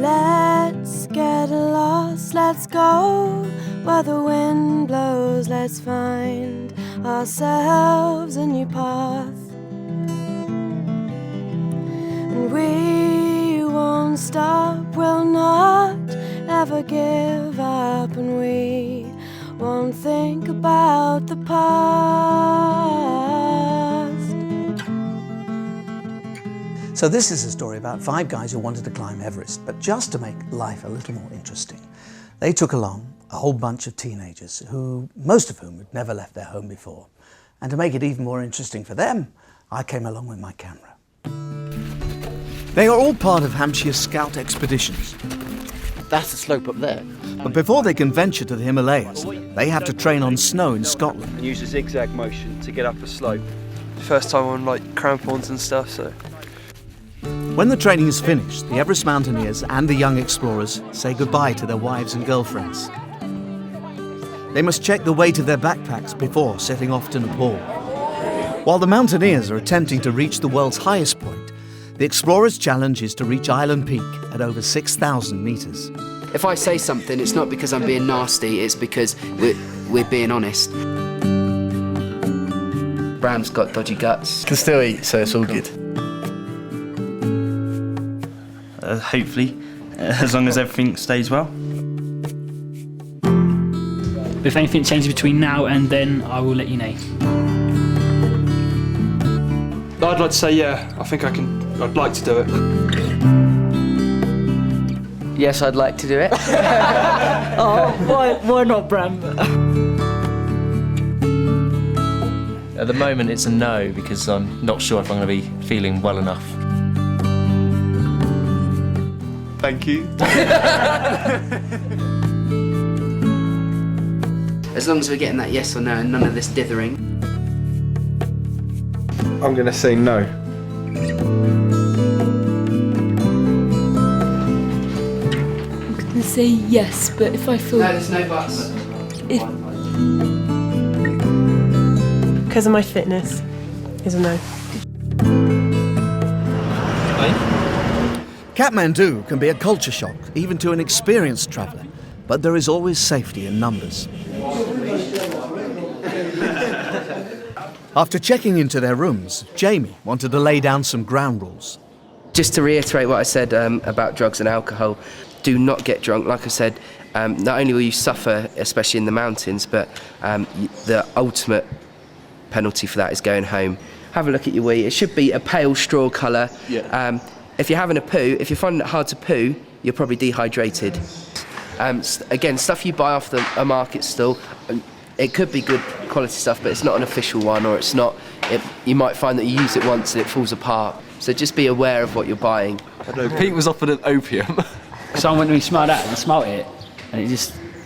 Let's get lost, let's go where the wind blows. Let's find ourselves a new path, and we won't stop, we'll not ever give up, and we won't think about the past. So this is a story about 5 guys who wanted to climb Everest, but just to make life a little more interesting, they took along a whole bunch of teenagers, most of whom had never left their home before. And to make it even more interesting for them, I came along with my camera. They are all part of Hampshire Scout expeditions. That's the slope up there. But before they can venture to the Himalayas, they have to train on snow in Scotland. Use a zigzag motion to get up a slope. First time on like crampons and stuff, so. When the training is finished, the Everest mountaineers and the young explorers say goodbye to their wives and girlfriends. They must check the weight of their backpacks before setting off to Nepal. While the mountaineers are attempting to reach the world's highest point, the explorers' challenge is to reach Island Peak at over 6,000 metres. If I say something, it's not because I'm being nasty, it's because we're being honest. Bram's got dodgy guts. Can still eat, so it's all good. Hopefully, as long as everything stays well. If anything changes between now and then, I will let you know. I'd like to say, yeah, I think I'd like to do it. Yes, I'd like to do it. Oh, why not, Bram? At the moment it's a no, because I'm not sure if I'm going to be feeling well enough. Thank you. As long as we're getting that yes or no and none of this dithering. I'm going to say no. I'm going to say yes, but if I feel... No, there's no buts. Because of my fitness, is a no. Kathmandu can be a culture shock, even to an experienced traveller, but there is always safety in numbers. After checking into their rooms, Jamie wanted to lay down some ground rules. Just to reiterate what I said about drugs and alcohol, do not get drunk. Like I said, not only will you suffer, especially in the mountains, but the ultimate penalty for that is going home. Have a look at your wee. It should be a pale straw colour. Yeah. If you're having a poo, if you're finding it hard to poo, you're probably dehydrated. Again, stuff you buy off a market stall, it could be good quality stuff, but it's not an official one, or it's not. You might find that you use it once and it falls apart. So just be aware of what you're buying. I don't know, Pete was offered an opium. Someone went to me, smelled that, and I smelled it, and it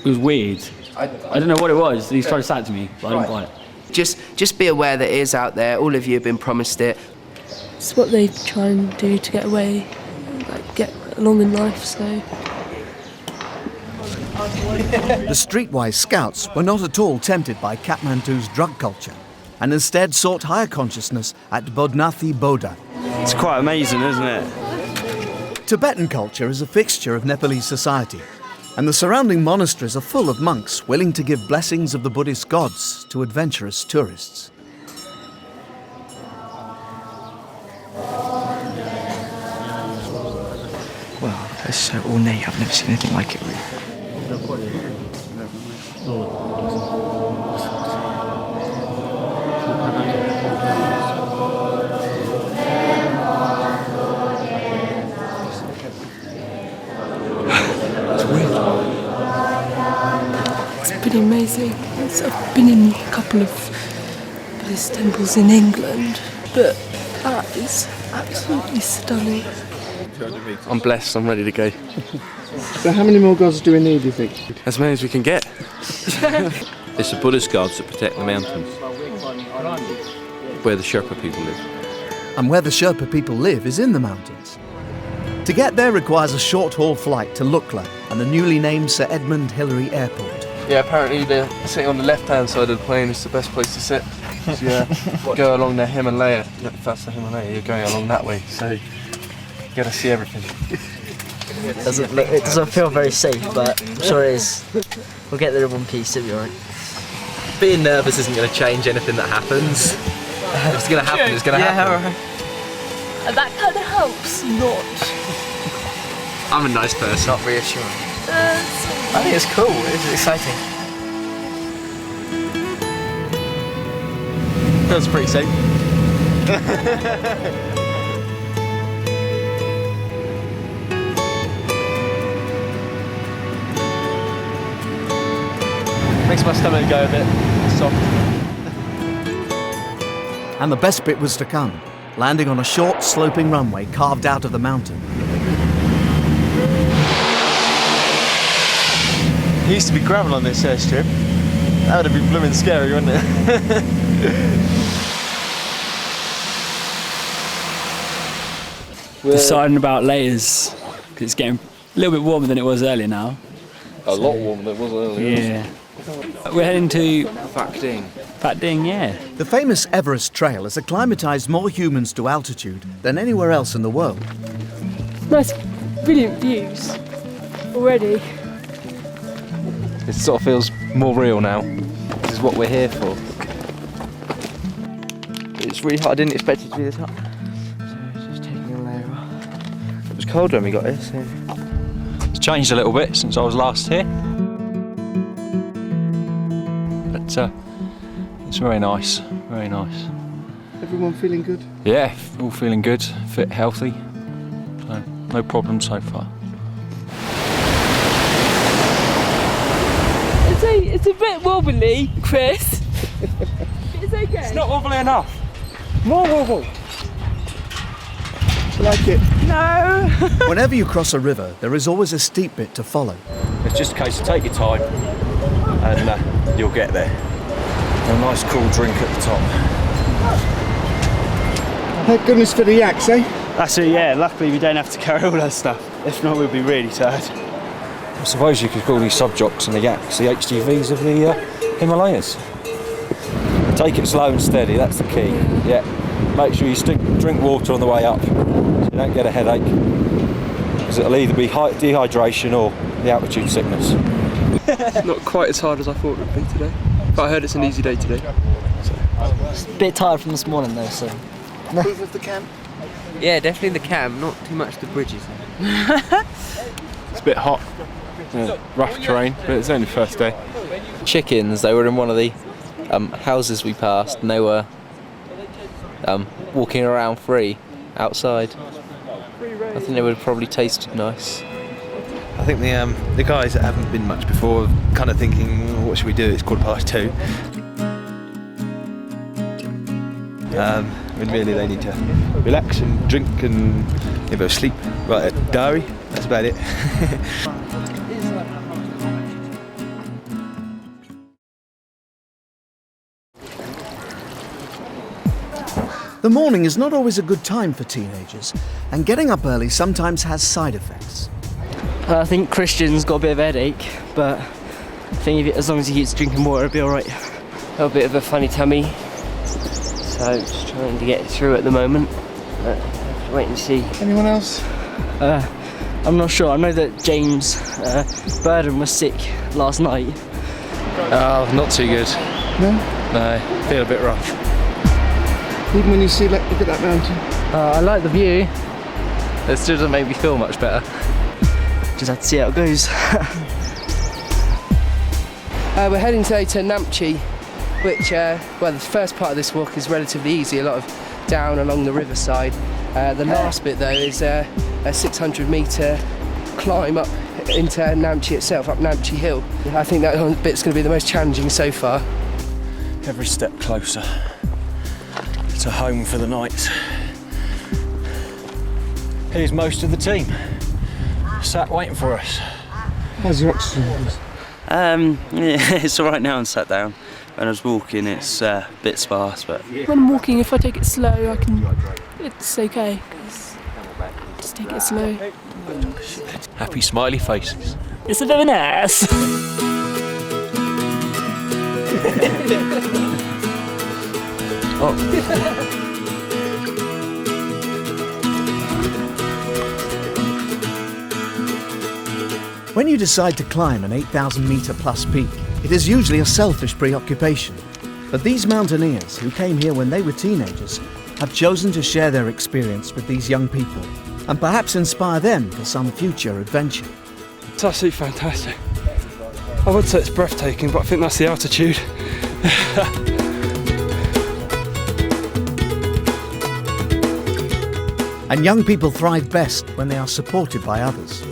was weird. I don't know what it was. He's trying to sell it to me, but I didn't buy it. Just be aware that it is out there. All of you have been promised it. It's what they try and do to get away, like get along in life, so... The streetwise scouts were not at all tempted by Kathmandu's drug culture, and instead sought higher consciousness at Bodhnathi Bodha. It's quite amazing, isn't it? Tibetan culture is a fixture of Nepalese society, and the surrounding monasteries are full of monks willing to give blessings of the Buddhist gods to adventurous tourists. Wow, that's so ornate. I've never seen anything like it. It's pretty amazing. I've been in a couple of Buddhist temples in England, but that is absolutely stunning. I'm blessed, I'm ready to go. So how many more gods do we need, do you think? As many as we can get. It's the Buddhist gods that protect the mountains, where the Sherpa people live. And where the Sherpa people live is in the mountains. To get there requires a short-haul flight to Lukla and the newly named Sir Edmund Hillary Airport. Yeah, apparently they're sitting on the left-hand side of the plane. It's the best place to sit. So, yeah, go along the Himalaya. If that's the Himalaya, you're going along that way. So you got to see everything. It doesn't feel very safe, but I'm sure it is. We'll get there in one piece, it'll be alright. Being nervous isn't going to change anything that happens. If it's going to happen, it's going to happen. Right. And that kind of helps not. I'm a nice person. Not reassuring. I think it's cool, it's exciting. Feels pretty safe. Makes my stomach go a bit soft. And the best bit was to come, landing on a short, sloping runway carved out of the mountain. There used to be gravel on this airstrip. That would have been blooming scary, wouldn't it? Deciding about layers, because it's getting a little bit warmer than it was earlier now. A lot warmer than it was earlier. Yeah. We're heading to Phak Ding. Phak Ding, yeah. The famous Everest Trail has acclimatised more humans to altitude than anywhere else in the world. Nice, brilliant views already. It sort of feels more real now. This is what we're here for. It's really hot. I didn't expect it to be this hot. So it's just taking a layer off. It was cold when we got here, so... It's changed a little bit since I was last here. But it's very nice, very nice. Everyone feeling good? Yeah, all feeling good, fit, healthy. So no problems so far. It's a bit wobbly, Chris. It's okay. It's not wobbly enough. More wobble. Do you like it? No. Whenever you cross a river, there is always a steep bit to follow. It's just a case of take your time and you'll get there. A nice cool drink at the top. Thank goodness for the yaks, eh? That's it, yeah. Luckily we don't have to carry all that stuff. If not, we'd be really tired. I suppose you could call these subjocks and the yaks the HGVs of the Himalayas. Take it slow and steady, that's the key. Yeah. Make sure you drink water on the way up so you don't get a headache. Because it'll either be dehydration or the altitude sickness. Not quite as hard as I thought it would be today. But I heard it's an easy day today. It's a bit tired from this morning though, so... Approve of the camp? Yeah, definitely the cam, not too much the bridges. It's a bit hot. Yeah, rough terrain, but it's only the first day. Chickens, they were in one of the houses we passed and they were walking around free outside. I think they would have probably tasted nice. I think the guys that haven't been much before are kind of thinking, oh, what should we do? It's 2:15. When really they need to relax and drink and a bit of sleep. Write a diary, that's about it. The morning is not always a good time for teenagers, and getting up early sometimes has side effects. I think Christian's got a bit of a headache, but I think as long as he keeps drinking water, it'll be alright. A bit of a funny tummy, so just trying to get through at the moment. But have to wait and see. Anyone else? I'm not sure. I know that James Burden was sick last night. Oh, not too good. No? No, feel a bit rough. Even when you see, look at that mountain. I like the view. It still doesn't make me feel much better. Just have to see how it goes. We're heading today to Namche, which, well, the first part of this walk is relatively easy, a lot of down along the riverside. The last bit, though, is a 600-metre climb up into Namche itself, up Namche Hill. I think that bit's going to be the most challenging so far. Every step closer to home for the night. Here's most of the team, sat waiting for us. How's your oxygen? Yeah, it's all right now and sat down. When I was walking, it's a bit sparse, but... When I'm walking, if I take it slow, it's okay. Just take it slow. Happy smiley faces. It's a bit of an ass. Oh. When you decide to climb an 8,000 metre plus peak, it is usually a selfish preoccupation. But these mountaineers, who came here when they were teenagers, have chosen to share their experience with these young people and perhaps inspire them for some future adventure. It's absolutely fantastic. I would say it's breathtaking, but I think that's the altitude. And young people thrive best when they are supported by others.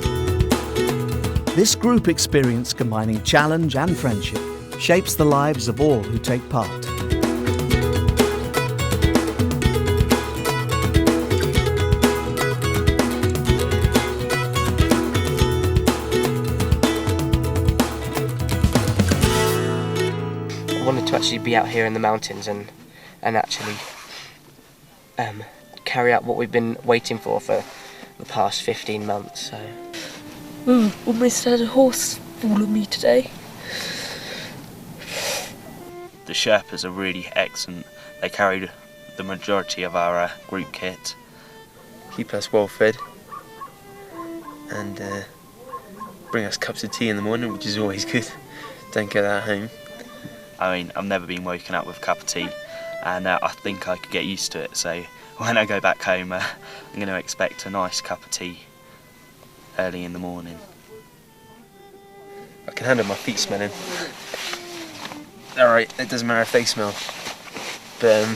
This group experience, combining challenge and friendship, shapes the lives of all who take part. I wanted to actually be out here in the mountains and actually carry out what we've been waiting for the past 15 months. So. Almost had a horse fall on me today. The Sherpas are really excellent. They carried the majority of our group kit. Keep us well fed and bring us cups of tea in the morning, which is always good. Don't get that at home. I mean, I've never been woken up with a cup of tea, and I think I could get used to it. So when I go back home, I'm going to expect a nice cup of tea early in the morning. I can handle my feet smelling. Alright, it doesn't matter if they smell. But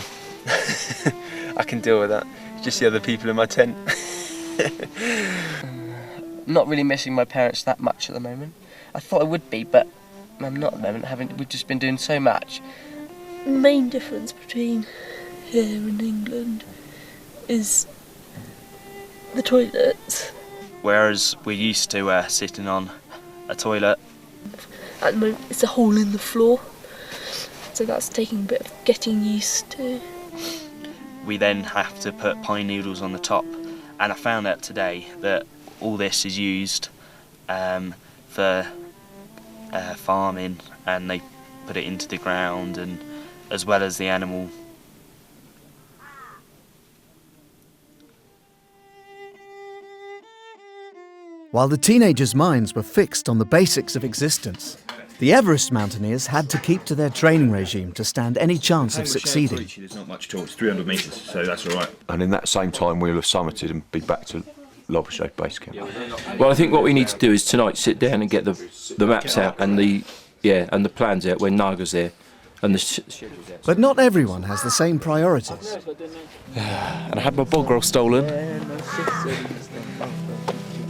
I can deal with that. It's just the other people in my tent. Not really missing my parents that much at the moment. I thought I would be, but I'm not at the moment. We've just been doing so much. The main difference between here and England is the toilets. Whereas we're used to sitting on a toilet. At the moment it's a hole in the floor, so that's taking a bit of getting used to. We then have to put pine needles on the top, and I found out today that all this is used for farming, and they put it into the ground, and as well as the animal. While the teenagers' minds were fixed on the basics of existence, the Everest mountaineers had to keep to their training regime to stand any chance of succeeding. There's not much talk, it's 300 metres, so that's all right. And in that same time, we'll have summited and be back to Lobshay Base Camp. Well, I think what we need to do is tonight sit down and get the maps out and the plans out when Naga's there and the schedules out. But not everyone has the same priorities. And I had my bog roll stolen.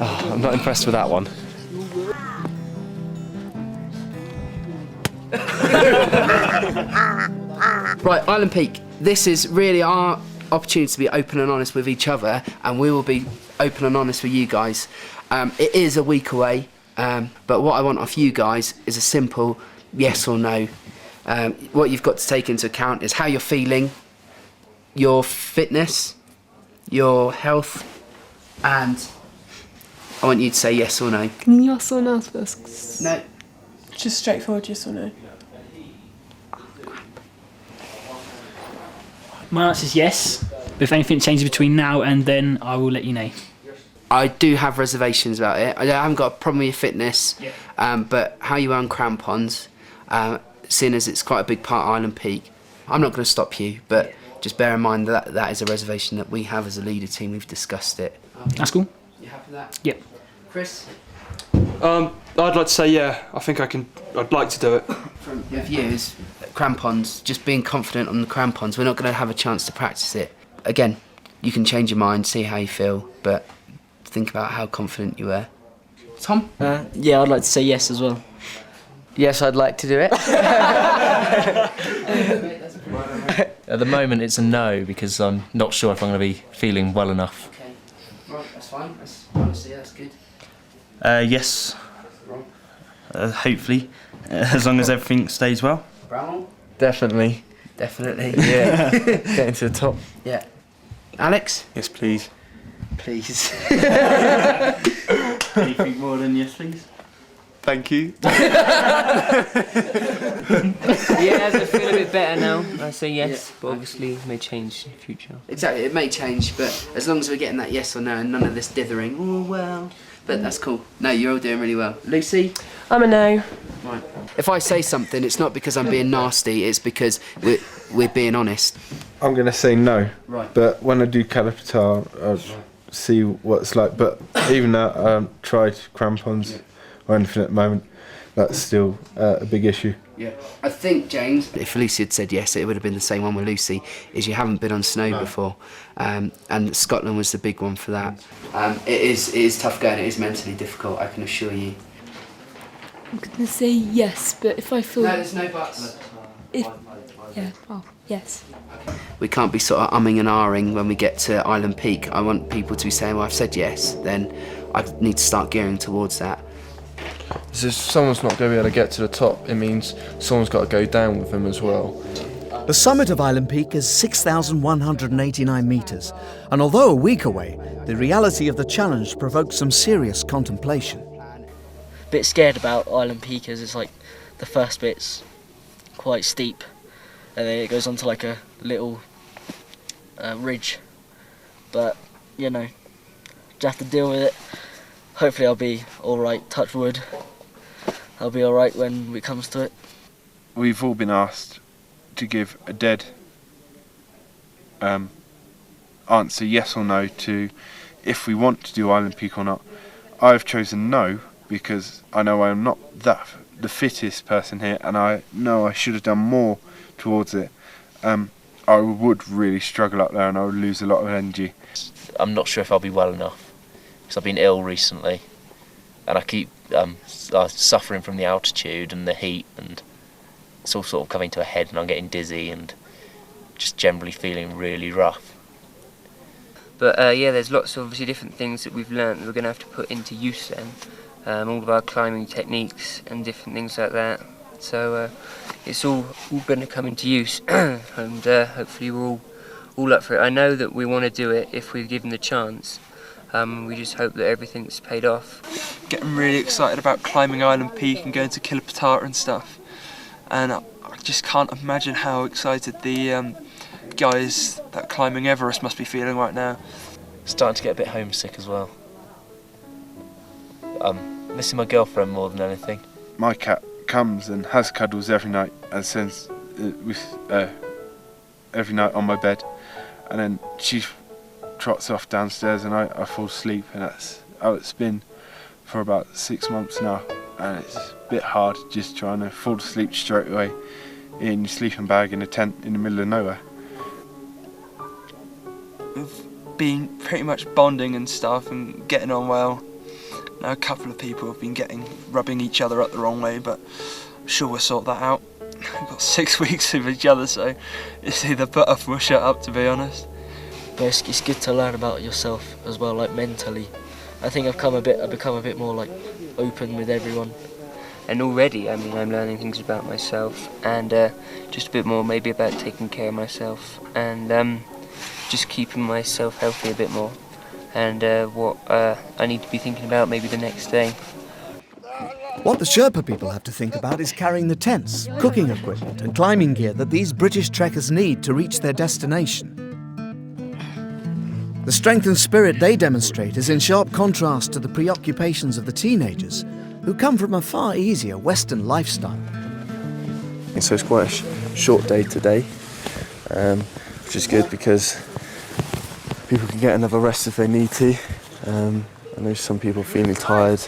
Oh, I'm not impressed with that one. Right, Island Peak. This is really our opportunity to be open and honest with each other, and we will be open and honest with you guys. It is a week away, but what I want off you guys is a simple yes or no. What you've got to take into account is how you're feeling, your fitness, your health, and I want you to say yes or no. Can you yes or no first? No. Just straightforward yes or no. My answer is yes. But if anything changes between now and then, I will let you know. I do have reservations about it. I haven't got a problem with your fitness, but how you earn crampons, seeing as it's quite a big part of Island Peak, I'm not going to stop you, but just bear in mind that that is a reservation that we have as a leader team. We've discussed it. That's cool. You happy with that? Yep. Chris? I'd like to say yeah. I think I'd like to do it. From your views, crampons, just being confident on the crampons, we're not going to have a chance to practice it. Again, you can change your mind, see how you feel, but think about how confident you were. Tom? Yeah, I'd like to say yes as well. Yes, I'd like to do it. At the moment, it's a no because I'm not sure if I'm going to be feeling well enough. Okay, right, that's fine. Honestly, that's good. Yes. Hopefully, as long as everything stays well. Brown? Definitely. Definitely. Yeah. Getting to the top. Yeah. Alex? Yes, please. Please. Anything more than yes, please? Thank you. Yeah, I feel a bit better now. I say yes, but obviously it may change in the future. Exactly, it may change, but as long as we're getting that yes or no and none of this dithering, oh well, but that's cool. No, you're all doing really well. Lucy? I'm a no. Right. If I say something, it's not because I'm being nasty, it's because we're being honest. I'm going to say no. Right. But when I do caliper, I'll see what it's like. But even that, I haven't tried crampons or anything at the moment. That's still a big issue. Yeah. I think, James, if Lucy had said yes, it would have been the same one with Lucy, is you haven't been on snow before. And Scotland was the big one for that. It is tough going, it is mentally difficult, I can assure you. I'm gonna say yes, but if I feel... No, there's no buts. Yes. We can't be sort of umming and ahhing when we get to Island Peak. I want people to be saying, well, I've said yes, then I need to start gearing towards that. So if someone's not going to be able to get to the top, it means someone's got to go down with them as well. The summit of Island Peak is 6,189 metres, and although a week away, the reality of the challenge provoked some serious contemplation. Bit scared about Island Peak as it's like the first bit's quite steep, and then it goes on to like a little ridge. But you know, just have to deal with it. Hopefully I'll be alright, touch wood. I'll be alright when it comes to it. We've all been asked to give a dead answer, yes or no, to if we want to do Island Peak or not. I've chosen no, because I know I'm not the fittest person here, and I know I should have done more towards it. I would really struggle up there and I would lose a lot of energy. I'm not sure if I'll be well enough, because I've been ill recently, and I keep suffering from the altitude and the heat, and it's all sort of coming to a head, and I'm getting dizzy and just generally feeling really rough. But yeah, there's lots of obviously different things that we've learnt that we're going to have to put into use then. All of our climbing techniques and different things like that. So it's all going to come into use, and hopefully we're all up for it. I know that we want to do it if we're given the chance. We just hope that everything's paid off. Getting really excited about climbing Island Peak and going to Kilapatata and stuff. And I just can't imagine how excited the guys that are climbing Everest must be feeling right now. Starting to get a bit homesick as well. Missing my girlfriend more than anything. My cat comes and has cuddles every night and sends every night on my bed, and then she trots off downstairs and I fall asleep, and that's how it's been for about 6 months now, and it's a bit hard just trying to fall asleep straight away in your sleeping bag in a tent in the middle of nowhere. We've been pretty much bonding and stuff and getting on well. Now a couple of people have been rubbing each other up the wrong way, but I'm sure we'll sort that out. We've got 6 weeks with each other, so it's either put up or shut up, to be honest. But it's good to learn about yourself as well, like mentally. I think I've become a bit more like open with everyone. And already, I mean, I'm learning things about myself, and just a bit more maybe about taking care of myself, and just keeping myself healthy a bit more. And what I need to be thinking about maybe the next day. What the Sherpa people have to think about is carrying the tents, cooking equipment and climbing gear that these British trekkers need to reach their destination. The strength and spirit they demonstrate is in sharp contrast to the preoccupations of the teenagers, who come from a far easier Western lifestyle. So it's quite a short day today, which is good because people can get another rest if they need to. I know some people are feeling tired.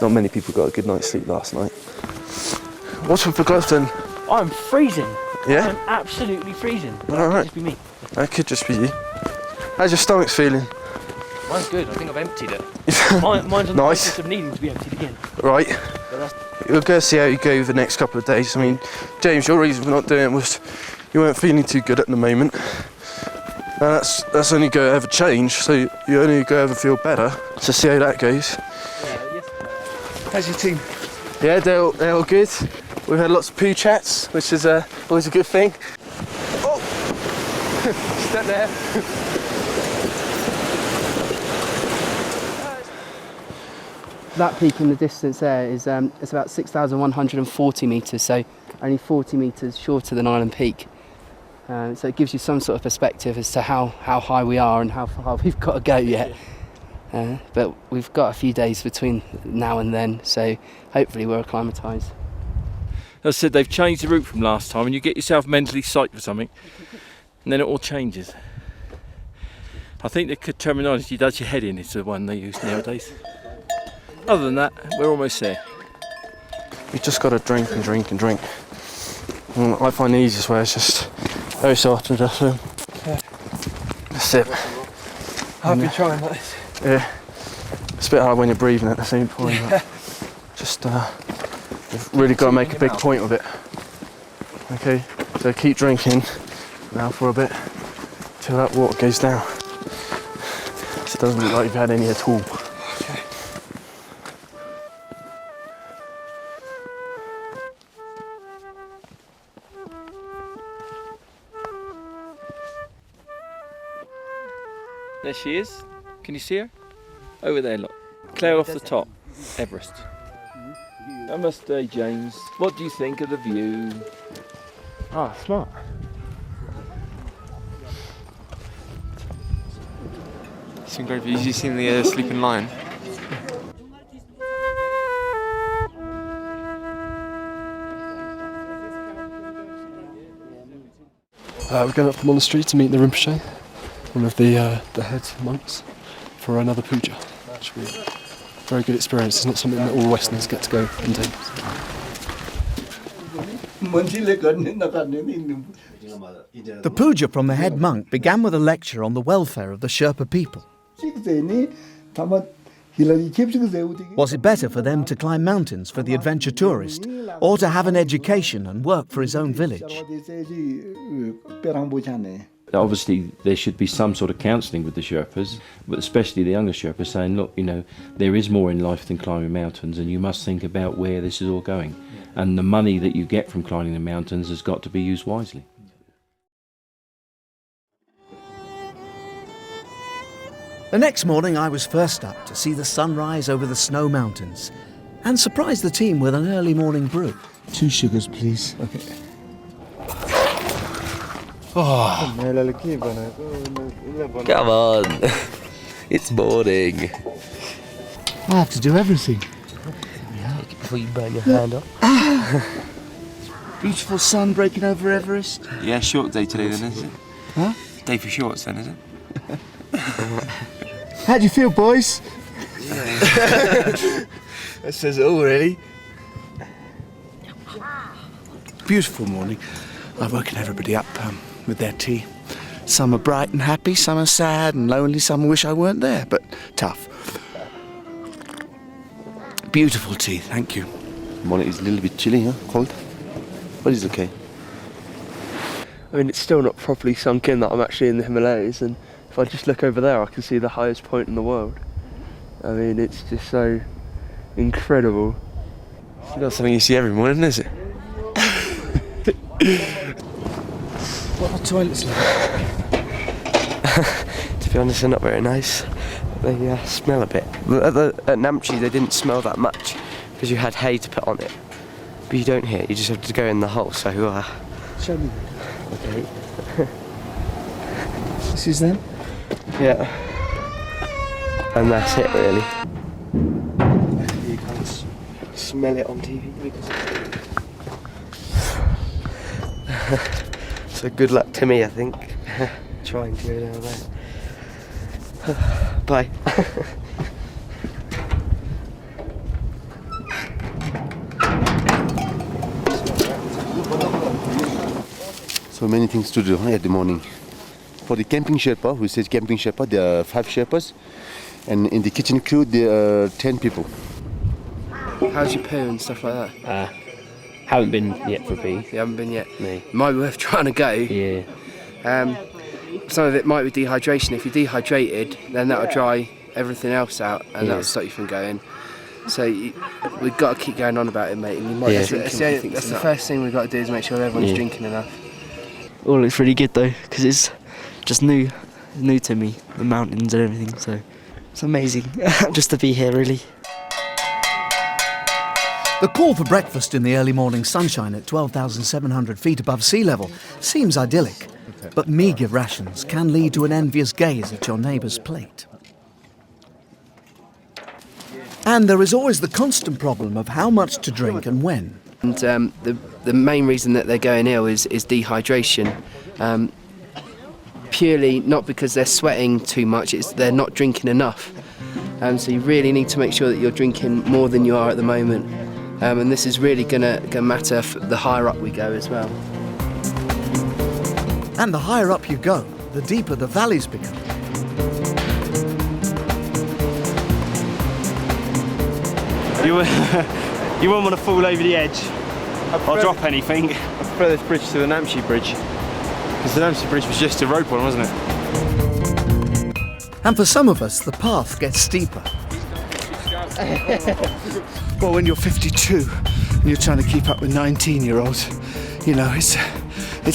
Not many people got a good night's sleep last night. What's with the gloves then? I'm freezing. Yeah? I'm absolutely freezing. Alright. That could just be me. That could just be you. How's your stomach feeling? Mine's good. I think I've emptied it. Mine's on the process of needing to be emptied again. Right. We'll go see how you go the next couple of days. I mean, James, your reason for not doing it was you weren't feeling too good at the moment. Now that's only going to ever change, so you only go ever feel better. So see how that goes. How's your team? Yeah, they're all good. We've had lots of poo chats, which is always a good thing. Oh! Step there. That peak in the distance there is it's about 6,140 metres, so only 40 metres shorter than Island Peak. So it gives you some sort of perspective as to how high we are and how far we've got to go yet. But we've got a few days between now and then, so hopefully we're acclimatised. As I said, they've changed the route from last time, and you get yourself mentally psyched for something, and then it all changes. I think the terminology does your head in is the one they use nowadays. Other than that, we're almost there. You just got to drink and drink and drink. And I find the easiest way is just very soft and just a sip. I've been trying that. Yeah, it's a bit hard when you're breathing at the same point. But just you've really got to make a big point of it. Okay, so keep drinking now for a bit till that water goes down. So it doesn't look like you've had any at all. There she is. Can you see her? Over there, look. Clear off the top. Everest. Namaste, James. What do you think of the view? Ah, smart. It's been great. Have you seen the sleeping lion? We're going up the monastery to meet the Rinpoche, one of the head monks, for another puja, which will be a very good experience. It's not something that all Westerners get to go and do. The puja from the head monk began with a lecture on the welfare of the Sherpa people. Was it better for them to climb mountains for the adventure tourist, or to have an education and work for his own village? Obviously, there should be some sort of counselling with the Sherpas, but especially the younger Sherpas, saying, look, you know, there is more in life than climbing mountains, and you must think about where this is all going. And the money that you get from climbing the mountains has got to be used wisely. The next morning I was first up to see the sunrise over the snow mountains and surprised the team with an early morning brew. 2 sugars, please. Okay. Oh. Come on. It's boring. I have to do everything. Before you burn your hand off. Beautiful sun breaking over Everest. Yeah, short day today then, is it? Huh? Day for shorts then, is it? How do you feel, boys? That says it all, really. Beautiful morning. I've woken everybody up with their tea. Some are bright and happy, some are sad and lonely, some wish I weren't there, but tough. Beautiful tea, thank you. Morning is a little bit chilly, huh? Cold? But it's okay. I mean, it's still not properly sunk in that I'm actually in the Himalayas, and if I just look over there, I can see the highest point in the world. I mean, it's just so incredible. It's not something you see every morning, is it? What are the toilets like? To be honest, they're not very nice. They smell a bit. At Namche, they didn't smell that much because you had hay to put on it. But you don't here, you just have to go in the hole, so... Show me. Okay. This is them? Yeah. And that's it, really. You can't smell it on TV because... So good luck to me, I think. Trying to go down there. Bye. So many things to do at the morning. For the camping Sherpa, who says camping Sherpa, there are 5 Sherpas, and in the kitchen crew there are 10 people. How's your poo and stuff like that? Haven't been yet for a pee. You haven't been yet? No. Might be worth trying to go. Yeah. Some of it might be dehydration. If you're dehydrated, then that'll dry everything else out, and that'll stop you from going. So we've got to keep going on about it, mate. And you might be drinking. That's the first thing we've got to do is make sure everyone's drinking enough. All looks really good though, because it's just new to me, the mountains and everything. So it's amazing just to be here, really. The call for breakfast in the early morning sunshine at 12,700 feet above sea level seems idyllic, but meagre rations can lead to an envious gaze at your neighbour's plate. And there is always the constant problem of how much to drink and when. And the main reason that they're going ill is dehydration. Purely not because they're sweating too much, it's they're not drinking enough. So you really need to make sure that you're drinking more than you are at the moment. And this is really going to matter the higher up we go as well. And the higher up you go, the deeper the valleys become. You won't want to fall over the edge or drop anything. I prefer this bridge to the Hampshire bridge, because the Hampshire bridge was just a rope one, wasn't it? And for some of us, the path gets steeper. Well, when you're 52 and you're trying to keep up with 19-year-olds, you know, it's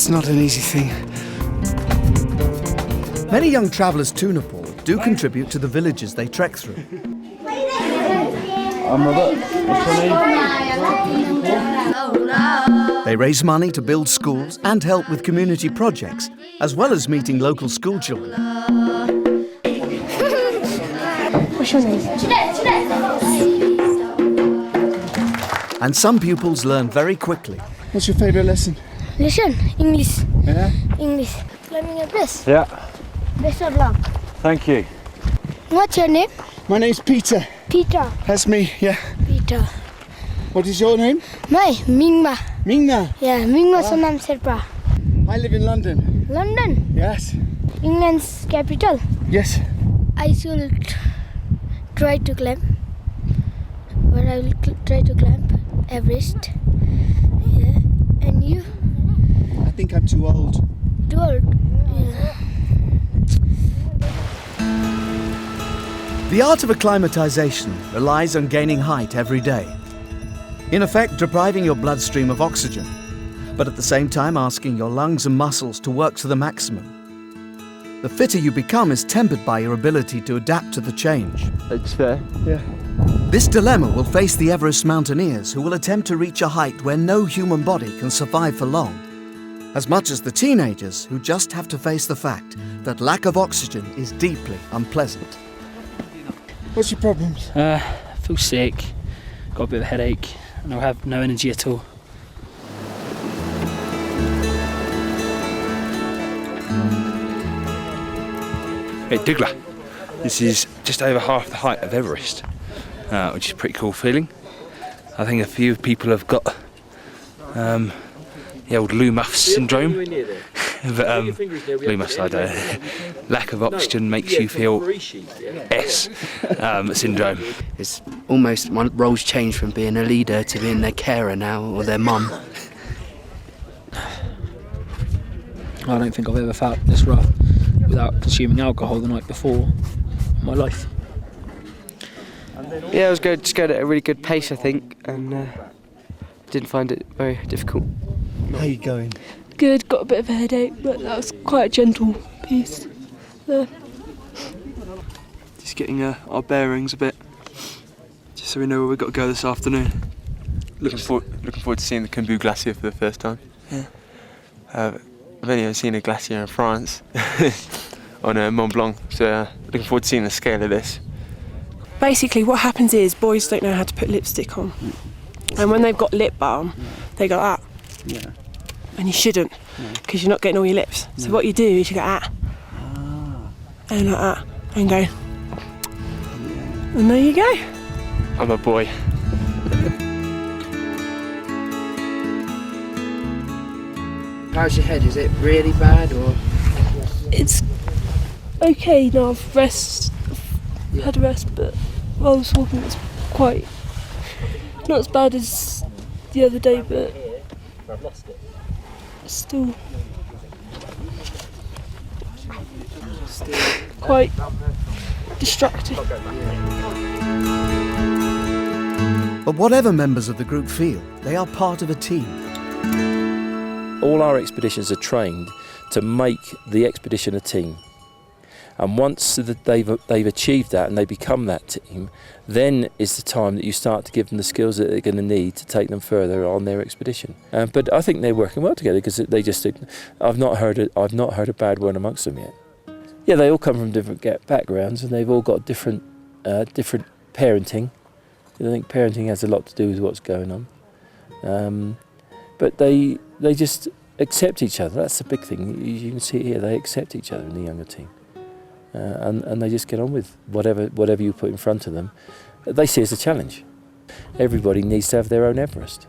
not an easy thing. Many young travellers to Nepal do contribute to the villages they trek through. I'm Robert. What's your name? They raise money to build schools and help with community projects, as well as meeting local school children. What's your name? And some pupils learn very quickly. What's your favourite lesson? Listen, English. Yeah? English. Climbing a best. Yeah. Best of luck. Thank you. What's your name? My name's Peter. Peter. That's me, yeah. Peter. What is your name? My Mingma. Mingma? Yeah, Mingma Sonam Sherpa. I live in London. London? Yes. England's capital? Yes. I should try to climb. But I will try to climb Everest. Yeah. And you? I think I'm too old. Too old? Yeah. The art of acclimatization relies on gaining height every day. In effect, depriving your bloodstream of oxygen, but at the same time asking your lungs and muscles to work to the maximum. The fitter you become is tempered by your ability to adapt to the change. It's fair. Yeah. This dilemma will face the Everest mountaineers, who will attempt to reach a height where no human body can survive for long, as much as the teenagers who just have to face the fact that lack of oxygen is deeply unpleasant. What's your problems? I feel sick, got a bit of a headache, and I have no energy at all. Hey Douglas, this is just over half the height of Everest, which is a pretty cool feeling. I think a few people have got the old Lumas syndrome, but Lumas, I don't know. Lack of oxygen makes you feel S syndrome. It's almost, my role's changed from being a leader to being their carer now, or their mum. I don't think I've ever felt this rough without consuming alcohol the night before in my life. Yeah, I was just going at a really good pace, I think, and didn't find it very difficult. How are you going? Good, got a bit of a headache, but that was quite a gentle piece there. Just getting our bearings a bit, just so we know where we've got to go this afternoon. Looking forward to seeing the Khumbu Glacier for the first time. Yeah. I've only ever seen a glacier in France on Mont Blanc, so looking forward to seeing the scale of this. Basically what happens is boys don't know how to put lipstick on, and when they've got lip balm they go that. Yeah. And you shouldn't, because you're not getting all your lips. So what you do is you go and like that, and go, and there you go. I'm a boy. How's your head? Is it really bad, or? It's okay now, I've had a rest, but while I was walking it's quite, not as bad as the other day, but still quite distracting. But whatever members of the group feel, they are part of a team. All our expeditions are trained to make the expedition a team. And once that they've achieved that and they become that team, then is the time that you start to give them the skills that they're going to need to take them further on their expedition. But I think they're working well together, because they just, I've not heard a bad word amongst them yet. Yeah, they all come from different backgrounds, and they've all got different parenting. I think parenting has a lot to do with what's going on. But they just accept each other. That's the big thing. You can see it here. They accept each other in the younger team, and they just get on with whatever you put in front of them. They see it as a challenge. Everybody needs to have their own Everest.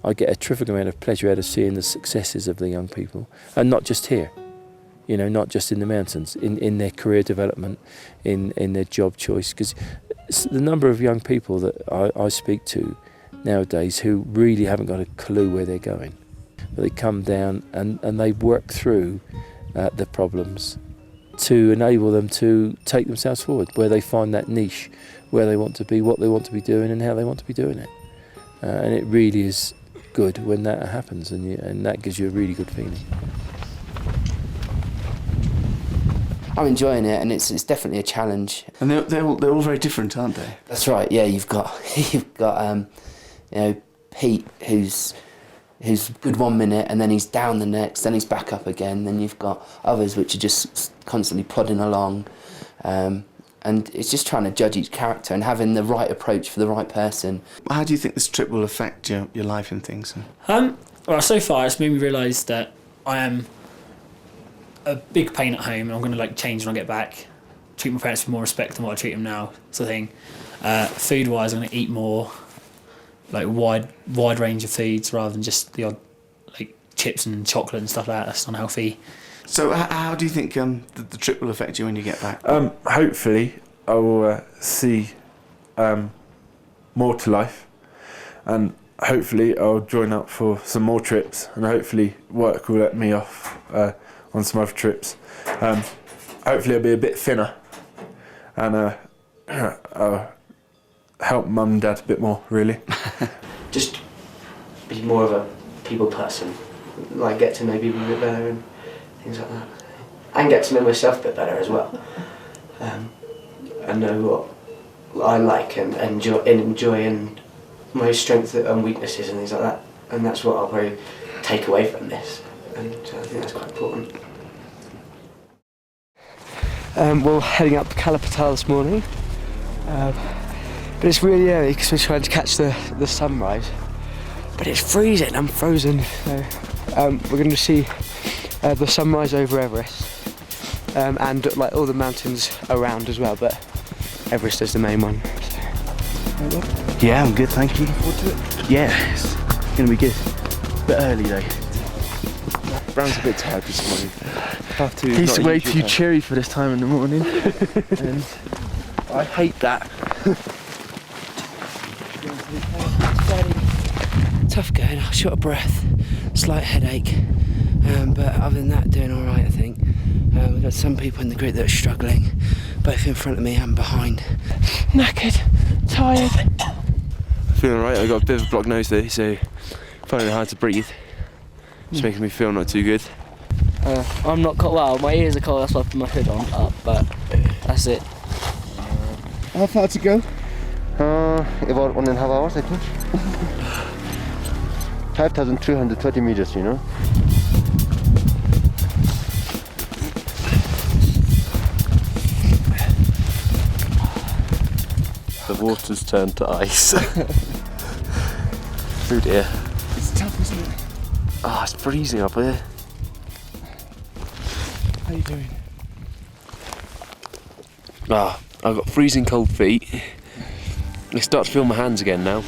I get a terrific amount of pleasure out of seeing the successes of the young people, and not just here. You know, not just in the mountains, in their career development, in their job choice. Because the number of young people that I speak to nowadays who really haven't got a clue where they're going. But they come down and they work through the problems to enable them to take themselves forward, where they find that niche, where they want to be, what they want to be doing, and how they want to be doing it. And it really is good when that happens, and that gives you a really good feeling. I'm enjoying it, and it's definitely a challenge. And they're all very different, aren't they? That's right. Yeah, you've got Pete, who's good 1 minute, and then he's down the next, then he's back up again. Then you've got others which are just constantly plodding along, and it's just trying to judge each character and having the right approach for the right person. How do you think this trip will affect your life and things? Well, so far it's made me realise that I am a big pain at home, and I'm going to change when I get back. Treat my parents with more respect than what I treat them now, sort of thing. Food-wise, I'm going to eat more, wide range of foods rather than just the odd chips and chocolate and stuff like that. That's unhealthy. So how do you think the trip will affect you when you get back? Hopefully I will see more to life, and hopefully I'll join up for some more trips, and hopefully work will let me off on some other trips. Hopefully I'll be a bit thinner, and I'll help mum and dad a bit more, really. Just be more of a people person, get to know people a bit better and things like that. And get to know myself a bit better as well. And know what I like and enjoy and my strengths and weaknesses and things like that. And that's what I'll probably take away from this. And I think that's quite important. We're heading up Kalapatar this morning, but it's really early because we're trying to catch the sunrise. But it's freezing, I'm frozen. So, we're going to see the sunrise over Everest, and all the mountains around as well, but Everest is the main one. So. Yeah, I'm good, thank you. Looking forward to it? Yeah, it's going to be good. A bit early though. Brown's a bit tired this morning. He's way too cheery for this time in the morning, and I hate that. Tough going, short of breath, slight headache, but other than that, doing all right, I think. We've got some people in the group that are struggling, both in front of me and behind. Knackered, tired. Feeling alright, I've got a bit of a blocked nose though, so finding it hard to breathe. Just making me feel not too good. I'm not cold, well, my ears are cold, that's why I put my hood up, but that's it. How far to go? About 1.5 hours, I think. 5,330 meters, you know. The water's turned to ice. Oh dear. It's tough, isn't it? Ah, it's freezing up here. How you doing? I've got freezing cold feet. I start to feel my hands again now.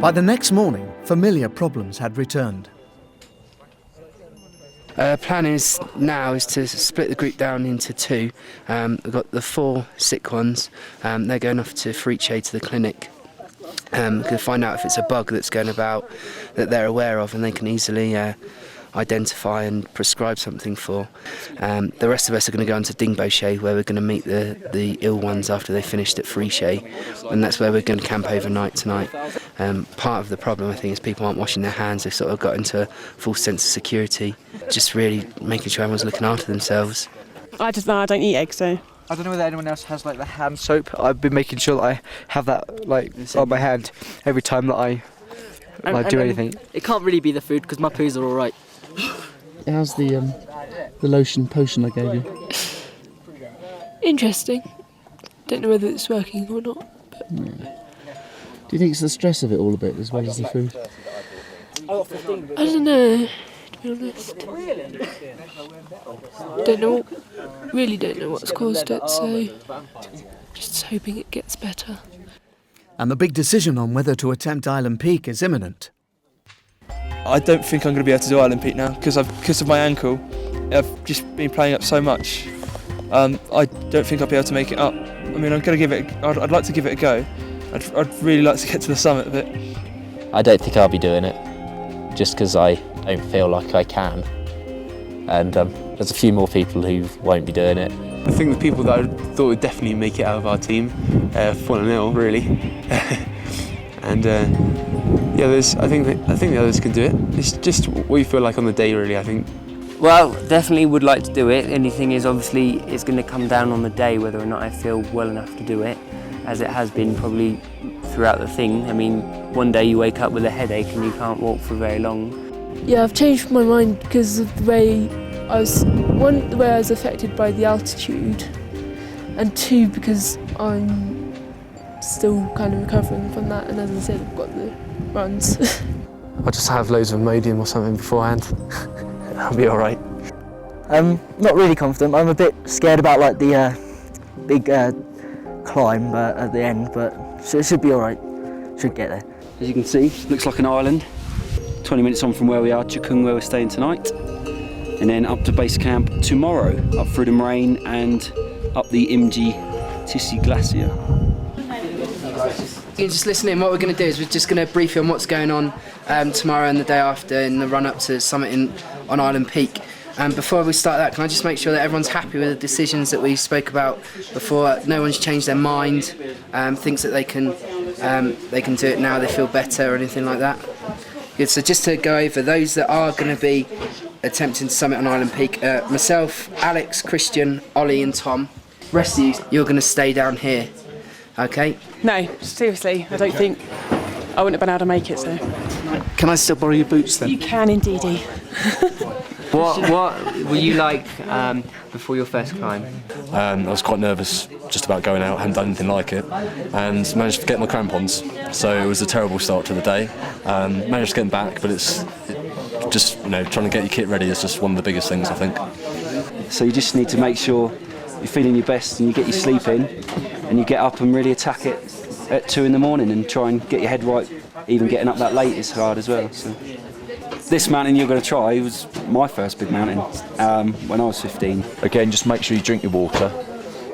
By the next morning, familiar problems had returned. Plan is now to split the group down into two. We've got the 4 sick ones. They're going off to Friche to the clinic. Going to find out if it's a bug that's going about that they're aware of, and they can easily identify and prescribe something for. The rest of us are going to go on to Dingboche, where we're going to meet the ill ones after they finished at Friche, and that's where we're going to camp overnight tonight. Part of the problem, I think, is people aren't washing their hands. They've sort of got into a false sense of security. Just really making sure everyone's looking after themselves. I don't eat eggs, so... I don't know whether anyone else has like the hand soap. I've been making sure that I have that like on my hand every time that I do anything. It can't really be the food because my poos are all right. How's the lotion potion I gave you? Interesting. Don't know whether it's working or not. But... Do you think it's the stress of it all a bit as well as the food? I don't know, to be honest. Really don't know what's caused it, so just hoping it gets better. And the big decision on whether to attempt Island Peak is imminent. I don't think I'm going to be able to do Island Peak now because of my ankle. I've just been playing up so much. I don't think I'll be able to make it up. I mean, I'm going to give it. I'd like to give it a go. I'd really like to get to the summit of it. I don't think I'll be doing it, just because I don't feel like I can. And there's a few more people who won't be doing it. I think the people that I thought would definitely make it out of our team fallen ill, really. And yeah, I think the others can do it. It's just what you feel like on the day, really, I think. Well, definitely would like to do it. Anything is obviously it's going to come down on the day whether or not I feel well enough to do it, as it has been probably throughout the thing. I mean, one day you wake up with a headache and you can't walk for very long. Yeah, I've changed my mind because of the way I was affected by the altitude, and 2 because I'm still kind of recovering from that, and as I said, I've got the runs. I'll just have loads of Imodium or something beforehand. I'll be all right. I'm not really confident. I'm a bit scared about like the big climb at the end, but it should be all right. Should get there. As you can see, looks like an island. 20 minutes on from where we are, Chukung, where we're staying tonight. And then up to base camp tomorrow, up through the moraine and up the Imji Tissi Glacier. You just listen in. What we're going to do is we're just going to brief you on what's going on tomorrow and the day after in the run-up to summit on Island Peak. Before we start that, can I just make sure that everyone's happy with the decisions that we spoke about before? No one's changed their mind, thinks that they can do it now, they feel better or anything like that? Good, so just to go over those that are going to be attempting to summit on Island Peak, myself, Alex, Christian, Ollie and Tom. Rest of you, you're going to stay down here, okay? No, seriously, I don't think I wouldn't have been able to make it, so... Can I still borrow your boots then? You can indeedy. What were you like before your first climb? I was quite nervous just about going out, I hadn't done anything like it, and managed to get my crampons, so it was a terrible start to the day. Managed to get them back, but it's just, trying to get your kit ready is just one of the biggest things, I think. So you just need to make sure you're feeling your best and you get your sleep in and you get up and really attack it at 2 in the morning and try and get your head right. Even getting up that late is hard as well. So this mountain you're going to try was my first big mountain when I was 15. Again, just make sure you drink your water.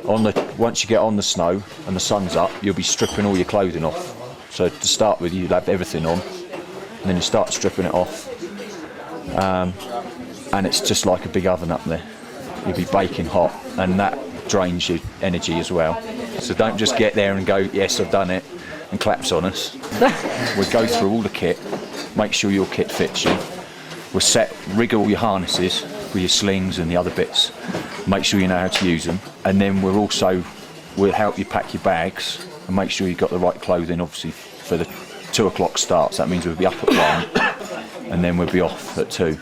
Once you get on the snow and the sun's up, you'll be stripping all your clothing off. So to start with, you'll have everything on, and then you start stripping it off. And it's just like a big oven up there. You'll be baking hot, and that drains your energy as well. So don't just get there and go, yes, I've done it, and collapse on us. We'll go through all the kit, make sure your kit fits you. We'll rig all your harnesses with your slings and the other bits, make sure you know how to use them, and then we'll help you pack your bags and make sure you've got the right clothing, obviously, for the 2 o'clock starts. That means we'll be up at 1 and then we'll be off at 2.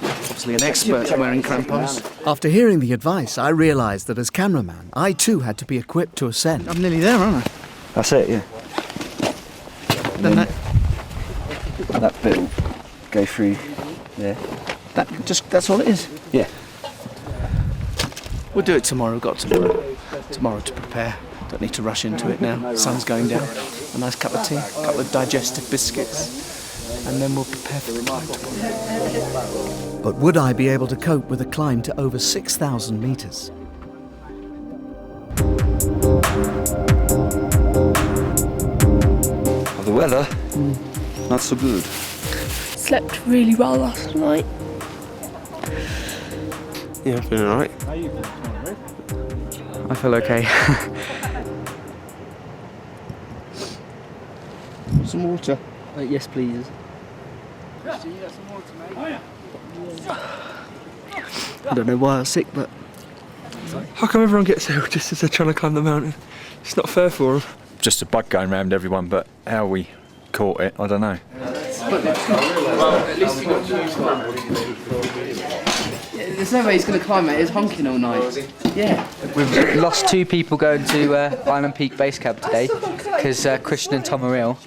Obviously an expert at wearing crampons. After hearing the advice, I realised that as cameraman, I too had to be equipped to ascend. I'm nearly there, aren't I? That's it, yeah. Then that bit will go through there. That's all it is? Yeah. We'll do it tomorrow. We've got tomorrow to prepare. Don't need to rush into it now. The sun's going down. A nice cup of tea, a couple of digestive biscuits, and then we'll prepare for the climb tomorrow. But would I be able to cope with a climb to over 6,000 metres? The weather, not so good. Slept really well last night. Yeah, I've been alright. I feel okay. Some water? Yes, please. I don't know why I was sick, but... How come everyone gets ill just as they're trying to climb the mountain? It's not fair for them. Just a bug going round everyone, but how we caught it, I don't know. There's no way he's going to climb it. He's honking all night. Yeah. We've lost 2 people going to Island Peak Base Camp today because Christian and Tom are ill,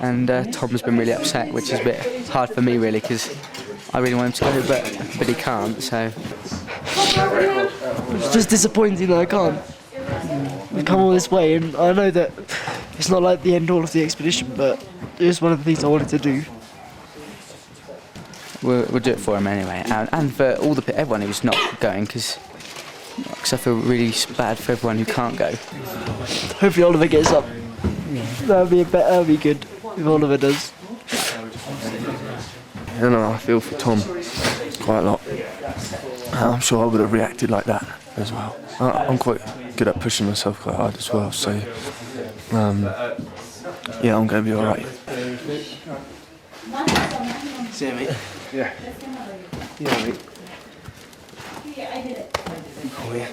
and Tom's been really upset, which is a bit hard for me really because I really want him to go, but he can't. So It's just disappointing that I can't. We've come all this way, and I know that it's not like the end all of the expedition, but it was one of the things I wanted to do. we'll do it for him anyway, and for all everyone who's not going, because I feel really bad for everyone who can't go. Hopefully Oliver gets up. That'd be good if Oliver does. I don't know, I feel for Tom quite a lot. I'm sure I would have reacted like that as well. I'm quite good at pushing myself quite hard as well, so yeah, I'm going to be alright. See you, mate. Yeah. Yeah, mate. Oh, yeah.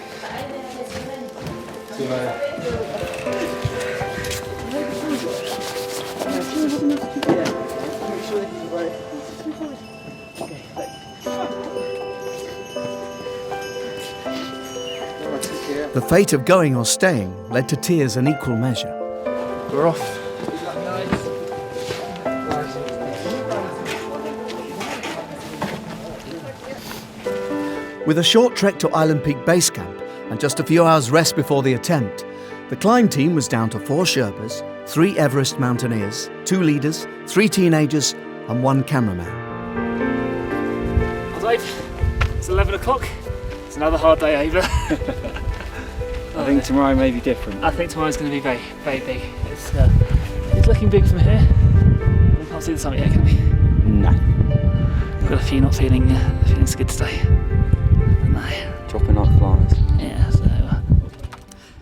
The fate of going or staying led to tears in equal measure. We're off. With a short trek to Island Peak Base Camp and just a few hours rest before the attempt, the climb team was down to 4 Sherpas, 3 Everest mountaineers, 2 leaders, 3 teenagers and 1 cameraman. Well, Dave, it's 11 o'clock. It's another hard day over. I think tomorrow may be different. I think tomorrow's going to be very, very big. It's looking big from here. We can't see the summit yet, can we? No. We've got a few not feeling so good today. No. Dropping like flies. Yeah, so...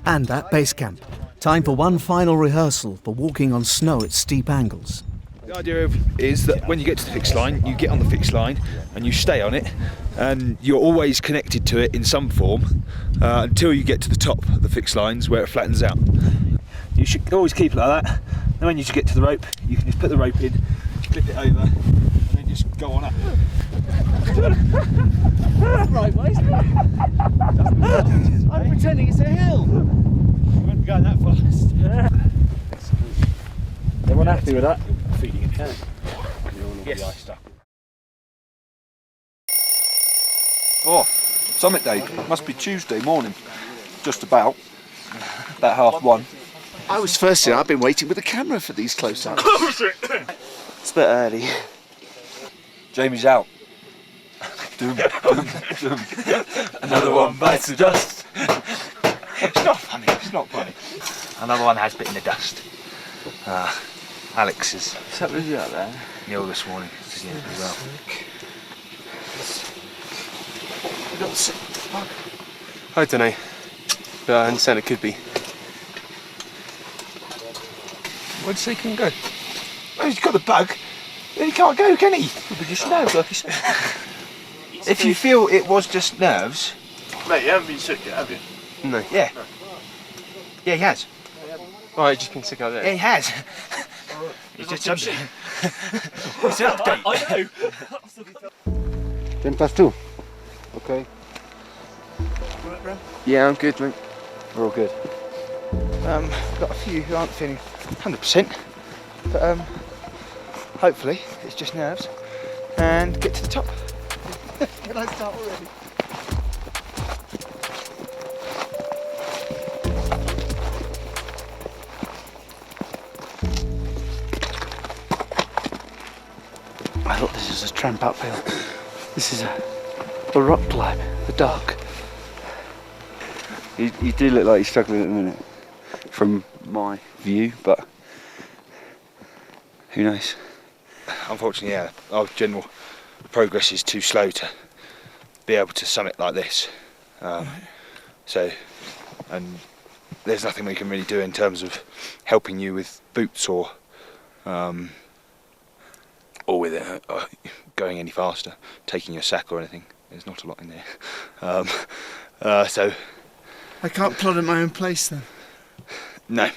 And at base camp, time for one final rehearsal for walking on snow at steep angles. The idea is that when you get to the fixed line, you get on the fixed line and you stay on it, and you're always connected to it in some form until you get to the top of the fixed lines where it flattens out. You should always keep it like that. Then when you get to the rope, you can just put the rope in, clip it over, and then just go on up. Right, mate. I'm pretending it's a hill. You won't be going that fast. Everyone happy with that? Feeding it. Yes. Iced up. Oh, summit day. Must be Tuesday morning. Just about 1:30. I was first here. I've been waiting with the camera for these close-ups. It's a bit early. Jamie's out. Doom, doom, doom. Another one bites the dust. It's not funny, it's not funny. Another one has bitten the dust. Alex is What's with you out there? ill this morning as well. I don't know, but I understand it could be. Where'd you say he couldn't go? Well, he's got the bug, then he can't go, can he? It'll be just nerves, like you said. If you feel it was just nerves... Mate, you haven't been sick yet, have you? No. Yeah. Yeah, he has. Oh, he's just been sick out there? Yeah, he has. He's just up there. It's an update. I know. 2:10. Okay. Right, bro? Yeah, I'm good, mate. We're all good. Got a few who aren't feeling 100%, but hopefully it's just nerves. And get to the top. Can I start already? I thought this was a tramp uphill. This is a rock climb, the dark. You do look like you're struggling at the minute, from my view, but who knows? Unfortunately, yeah, our general progress is too slow to be able to summit like this. So, and there's nothing we can really do in terms of helping you with boots or with going any faster, taking your sack or anything. There's not a lot in there. So I can't plod at my own place then. No.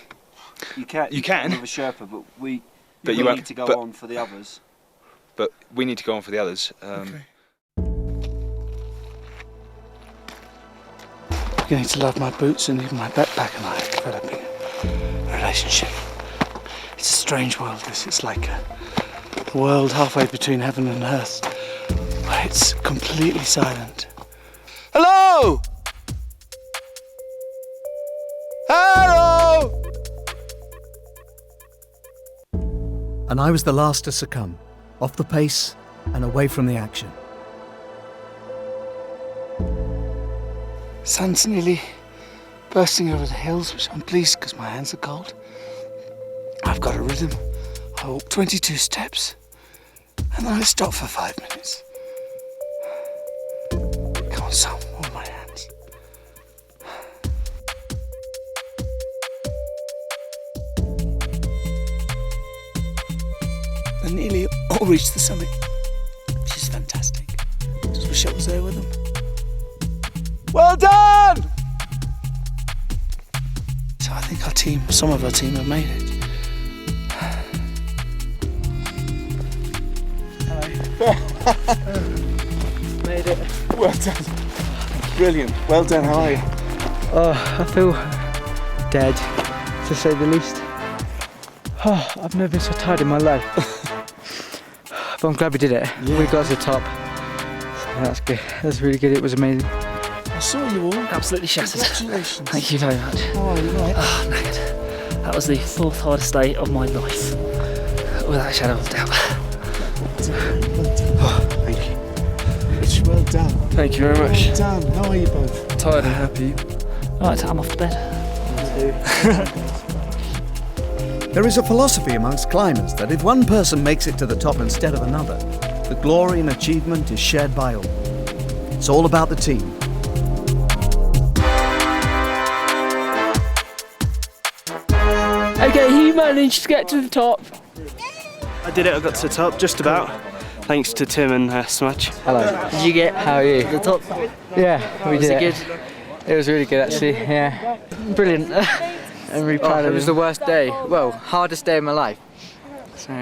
You can. With a Sherpa, but we need to go on for the others. But we need to go on for the others. Okay. Beginning to love my boots, and even my backpack and I are developing a relationship. It's a strange world, this. It's like a world halfway between heaven and earth, where it's completely silent. Hello! Hello! And I was the last to succumb, off the pace and away from the action. Sun's nearly bursting over the hills, which I'm pleased because my hands are cold. I've got a rhythm. I walk 22 steps and then I stop for 5 minutes. Come on, son, warm my hands. They nearly all reached the summit, which is fantastic. Just wish I was there with them. Well done! So I think some of our team have made it. Made it. Well done. Brilliant. Well done, how are you? Oh, I feel dead, to say the least. Oh, I've never been so tired in my life. But I'm glad we did it. Yeah. We got to the top. So that's good. That's really good. It was amazing. I saw you all. Absolutely shattered. Congratulations. Thank you very much. Oh, you're right. Oh, knackered. That was the 4th hardest day of my life, without a shadow of a doubt. Oh, thank you. It's well done. Thank you very much. Well done. How are you both? Tired and happy. Right, I'm off to bed. There is a philosophy amongst climbers that if one person makes it to the top instead of another, the glory and achievement is shared by all. It's all about the team. Okay, he managed to get to the top. I did it, I got to the top, just about. Thanks to Tim and Smudge. Hello. Did you get? How are you? To the top? Yeah, we did it. Was it good? It was really good actually, yeah. Brilliant. I'm really proud of it. It was the worst day, well, hardest day of my life. So,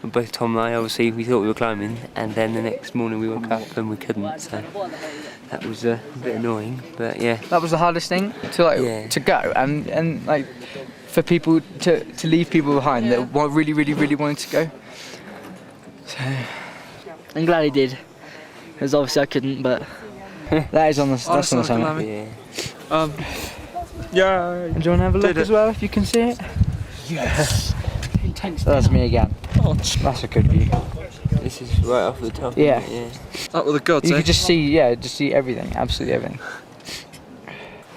both Tom and I, obviously, we thought we were climbing, and then the next morning we woke up and we couldn't, so that was a bit annoying, but yeah. That was the hardest thing to go, and like for people to leave people behind that really wanted to go. So I'm glad he did, because obviously I couldn't, but that is on the summit. Yeah. Yeah. And do you want to have a look as well, if you can see it? Yes. So that's me again. That's a good view. This is right off the top. Yeah. Up with the gods, You could just see, everything, absolutely everything.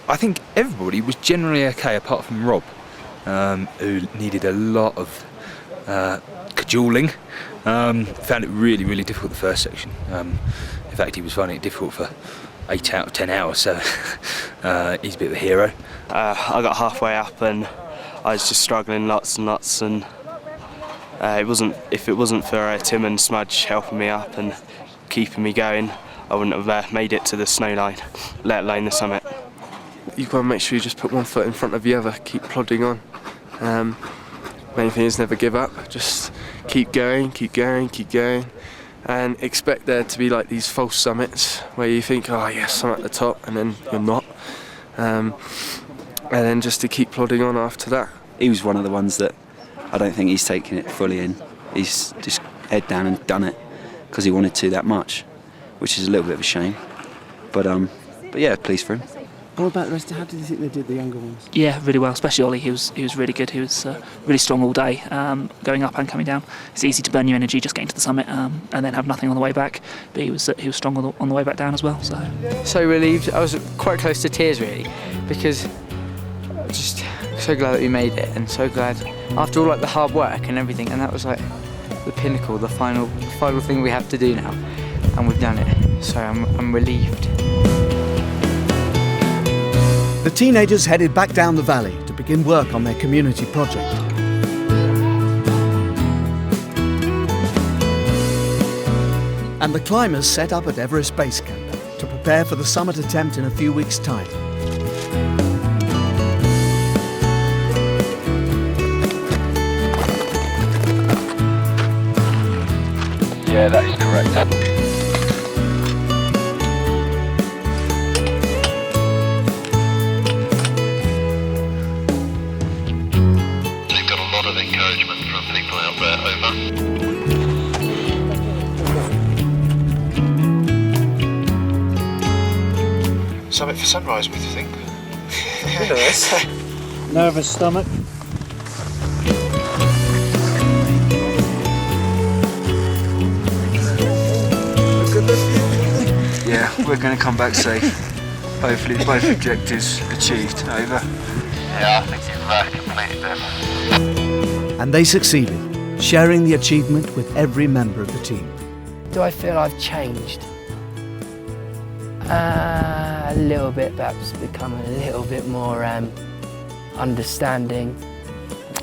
I think everybody was generally okay apart from Rob, who needed a lot of cajoling. Found it really difficult the first section. In fact, he was finding it difficult for 8 out of 10 hours, so he's a bit of a hero. I got halfway up and I was just struggling lots and lots, and if it wasn't for Tim and Smudge helping me up and keeping me going, I wouldn't have made it to the snow line, let alone the summit. You've got to make sure you just put one foot in front of the other, keep plodding on. Main thing is never give up, just keep going, and expect there to be like these false summits where you think, oh yes, I'm at the top, and then you're not. And then just to keep plodding on after that. He was one of the ones that I don't think he's taken it fully in. He's just head down and done it because he wanted to that much, which is a little bit of a shame. But yeah, pleased for him. What about the rest? How did you think they did, the younger ones? Yeah, really well, especially Ollie. He was really good. He was really strong all day, going up and coming down. It's easy to burn your energy just getting to the summit and then have nothing on the way back. But he was strong on the way back down as well. So relieved. I was quite close to tears really, because I'm just so glad that we made it, and so glad after all like the hard work and everything, and that was like the pinnacle, the final thing we have to do now, and we've done it. So I'm relieved. The teenagers headed back down the valley to begin work on their community project. And the climbers set up at Everest Base Camp to prepare for the summit attempt in a few weeks' time. Yeah, that is correct. Encouragement from people out there, over. Summit for sunrise, what do you think? Nervous stomach. Yeah, we're going to come back safe. Hopefully both objectives achieved. Over. Yeah, I think you've completed them. And they succeeded, sharing the achievement with every member of the team. Do I feel I've changed? A little bit, perhaps become a little bit more understanding.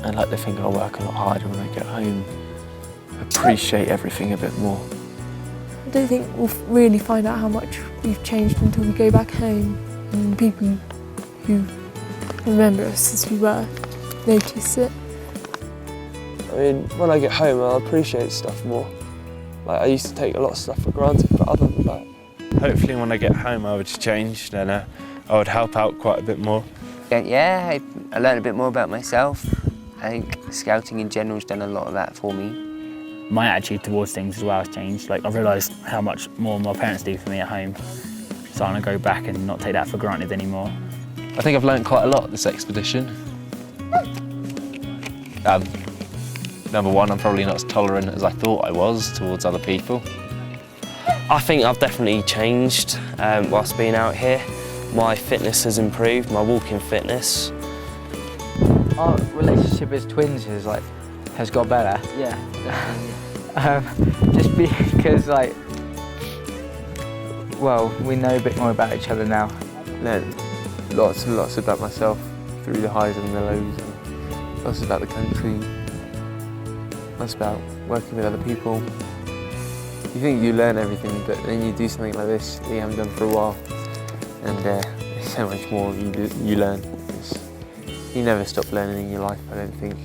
I like to think I'll work a lot harder when I get home. Appreciate everything a bit more. I don't think we'll really find out how much we've changed until we go back home, and the people who remember us as we were notice it. I mean, when I get home, I'll appreciate stuff more. Like, I used to take a lot of stuff for granted, but other than that. Hopefully when I get home I would change, then I would help out quite a bit more. Yeah, I learned a bit more about myself. I think scouting in general has done a lot of that for me. My attitude towards things as well has changed. Like, I've realised how much more my parents do for me at home. So I'm going to go back and not take that for granted anymore. I think I've learned quite a lot this expedition. Number one, I'm probably not as tolerant as I thought I was towards other people. I think I've definitely changed whilst being out here. My fitness has improved, my walking fitness. Our relationship as twins has got better. Yeah. Just because we know a bit more about each other now. Learned lots and lots about myself through the highs and the lows, and lots about the country, lots about working with other people. You think you learn everything, but then you do something like this that you haven't done for a while, and there's so much more you learn. You never stop learning in your life, I don't think.